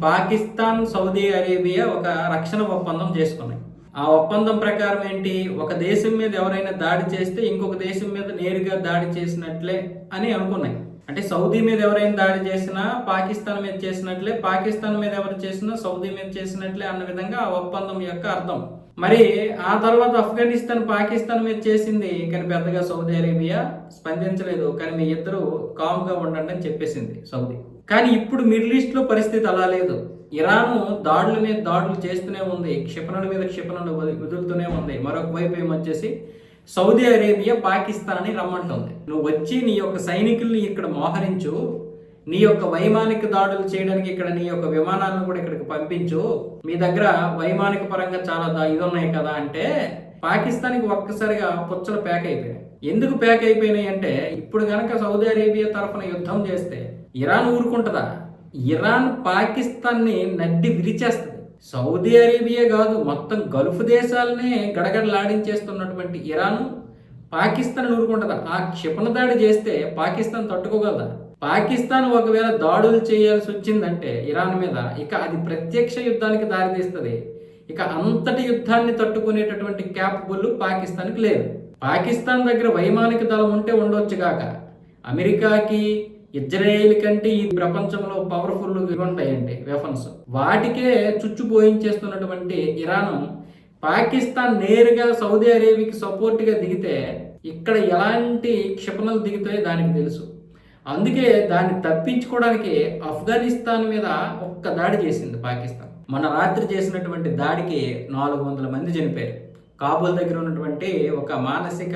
Pakistan, Saudi Arabia ఒక రక్షణ ఒప్పందం చేసుకున్నాయి. ఆ ఒప్పందం ప్రకారం ఏంటి, ఒక దేశం మీద ఎవరైనా దాడి చేస్తే ఇంకొక దేశం మీద నేరుగా దాడి చేసినట్లే అని అనుకున్నాయి. అంటే సౌదీ మీద ఎవరైనా దాడి చేసినా పాకిస్తాన్ మీద చేసినట్లే, పాకిస్తాన్ మీద ఎవరు చేసినా సౌదీ మీద చేసినట్లే అన్న విధంగా ఆ ఒప్పందం యొక్క అర్థం. మరి ఆ తర్వాత ఆఫ్ఘనిస్తాన్ పాకిస్తాన్ మీద చేసింది, కానీ పెద్దగా సౌదీ అరేబియా స్పందించలేదు. కానీ మీ ఇద్దరు కామ్గా ఉండండి అని చెప్పేసింది సౌదీ. కానీ ఇప్పుడు మిడిల్ ఈస్ట్ లో పరిస్థితి అలా లేదు. ఇరాను దాడుల మీద దాడులు చేస్తూనే ఉంది, క్షిపణుల మీద క్షిపణులు వదులుతూనే ఉంది. మరొక వైపు ఏమొచ్చేసి సౌదీ అరేబియా పాకిస్తాన్ని రమ్మంటుంది. నువ్వు వచ్చి నీ యొక్క సైనికుల్ని ఇక్కడ మోహరించు, నీ యొక్క వైమానిక దాడులు చేయడానికి ఇక్కడ నీ యొక్క విమానాలను కూడా ఇక్కడికి పంపించు, మీ దగ్గర వైమానిక పరంగా చాలా ఇది ఉన్నాయి కదా అంటే పాకిస్తాన్కి ఒక్కసారిగా పుచ్చలు ప్యాక్ అయిపోయాయి. ఎందుకు ప్యాక్ అయిపోయినాయి అంటే, ఇప్పుడు గనక సౌదీ అరేబియా తరఫున యుద్ధం చేస్తే ఇరాన్ ఊరుకుంటుందా? ఇరాన్ పాకిస్తాన్ని నడ్డి విరిచేస్తుంది. సౌదీ అరేబియా కాదు, మొత్తం గల్ఫ్ దేశాలనే గడగడలాడించేస్తున్నటువంటి ఇరాన్ పాకిస్తాన్ ఊరుకుంటుందా? ఆ క్షిపణ దాడి చేస్తే పాకిస్తాన్ తట్టుకోగలదా? పాకిస్తాన్ ఒకవేళ దాడులు చేయాల్సి వచ్చిందంటే ఇరాన్ మీద, ఇక అది ప్రత్యక్ష యుద్ధానికి దారితీస్తుంది. ఇక అంతటి యుద్ధాన్ని తట్టుకునేటటువంటి క్యాపబుల్ పాకిస్తాన్కి లేదు. పాకిస్తాన్ దగ్గర వైమానిక దళం ఉంటే ఉండొచ్చు కాక, అమెరికాకి ఇజ్రాయేల్ కంటే ఈ ప్రపంచంలో పవర్ఫుల్ ఉంటాయండి వెపన్స్, వాటికే చుచ్చు పోయించేస్తున్నటువంటి ఇరాన్ పాకిస్తాన్ నేరుగా సౌదీ అరేబియాకి సపోర్ట్గా దిగితే ఇక్కడ ఎలాంటి క్షిపణులు దిగుతాయో దానికి తెలుసు. అందుకే దాన్ని తప్పించుకోవడానికి ఆఫ్ఘనిస్తాన్ మీద ఒక్క దాడి చేసింది పాకిస్తాన్. మన రాత్రి చేసినటువంటి దాడికి 400 మంది చనిపోయారు. కాబూల్ దగ్గర ఉన్నటువంటి ఒక మానసిక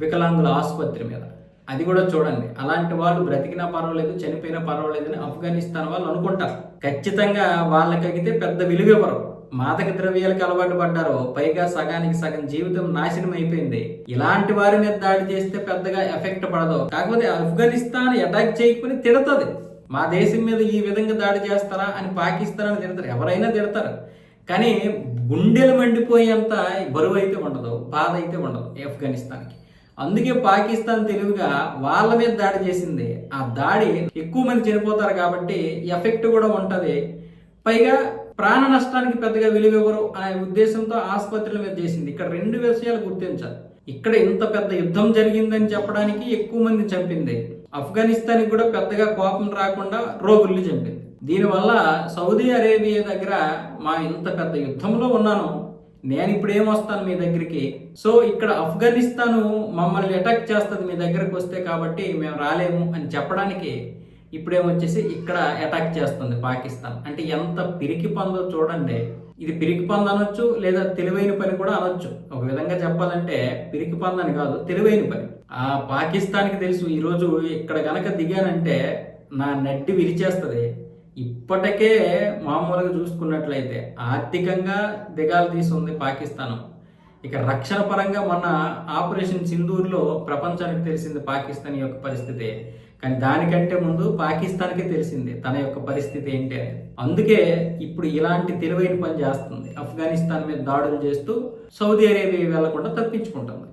వికలాంగుల ఆసుపత్రి మీద. అది కూడా చూడండి, అలాంటి వాళ్ళు బ్రతికినా పర్వాలేదు, చనిపోయినా పర్వాలేదని ఆఫ్ఘనిస్తాన్ వాళ్ళు అనుకుంటారు. ఖచ్చితంగా వాళ్ళకైతే పెద్ద విలువ ఇవ్వరు. మాదక ద్రవ్యాలకు అలవాటు పడ్డారు, పైగా సగానికి సగం జీవితం నాశనం అయిపోయింది. ఇలాంటి వారి మీద దాడి చేస్తే పెద్దగా ఎఫెక్ట్ పడదు. కాకపోతే ఆఫ్ఘనిస్తాన్ అటాక్ చేయకపోతే తిడతది, మా దేశం మీద ఈ విధంగా దాడి చేస్తారా అని పాకిస్తాన్ అని తిడతారు, ఎవరైనా తిడతారు. కానీ గుండెలు మండిపోయేంత బరువు అయితే ఉండదు, బాధ అయితే ఉండదు ఆఫ్ఘనిస్తాన్కి. అందుకే పాకిస్తాన్ తెలివిగా వాళ్ళ మీద దాడి చేసింది. ఆ దాడి ఎక్కువ మంది చనిపోతారు కాబట్టి ఎఫెక్ట్ కూడా ఉంటుంది. పైగా ప్రాణ నష్టానికి పెద్దగా విలువ ఇవ్వరు అనే ఉద్దేశంతో ఆసుపత్రుల మీద చేసింది. ఇక్కడ 2 విషయాలు గుర్తించాలి. ఇక్కడ ఇంత పెద్ద యుద్ధం జరిగిందని చెప్పడానికి ఎక్కువ మంది చంపింది, ఆఫ్ఘనిస్తాన్కి కూడా పెద్దగా కోపం రాకుండా రోగుల్ని చంపింది. దీనివల్ల సౌదీ అరేబియా దగ్గర మా ఇంత పెద్ద యుద్ధంలో ఉన్నాను, నేను ఇప్పుడు ఏమొస్తాను మీ దగ్గరికి, సో ఇక్కడ ఆఫ్ఘనిస్తాను మమ్మల్ని అటాక్ చేస్తుంది మీ దగ్గరకు వస్తే, కాబట్టి మేము రాలేము అని చెప్పడానికి ఇప్పుడేమొచ్చేసి ఇక్కడ అటాక్ చేస్తుంది పాకిస్తాన్. అంటే ఎంత పిరికి పందో చూడండి. ఇది పిరికి పంద అనొచ్చు, లేదా తెలివైన పని కూడా అనొచ్చు. ఒక విధంగా చెప్పాలంటే పిరికి పందని కాదు, తెలివైన పని. ఆ పాకిస్తాన్కి తెలుసు, ఈరోజు ఇక్కడ గనక దిగానంటే నా నడ్డి విరిచేస్తుంది. ఇప్పటికే మామూలుగా చూసుకున్నట్లయితే ఆర్థికంగా దిగాలు తీసుంది పాకిస్తాన్. ఇక రక్షణ పరంగా మొన్న ఆపరేషన్ సింధూర్లో ప్రపంచానికి తెలిసింది పాకిస్తాన్ యొక్క పరిస్థితి. కానీ దానికంటే ముందు పాకిస్తాన్కే తెలిసింది తన యొక్క పరిస్థితి ఏంటి అని. అందుకే ఇప్పుడు ఇలాంటి తెలివైన పని చేస్తుంది, ఆఫ్ఘనిస్తాన్ మీద దాడులు చేస్తూ సౌదీ అరేబియా వెళ్లకుండా తప్పించుకుంటుంది.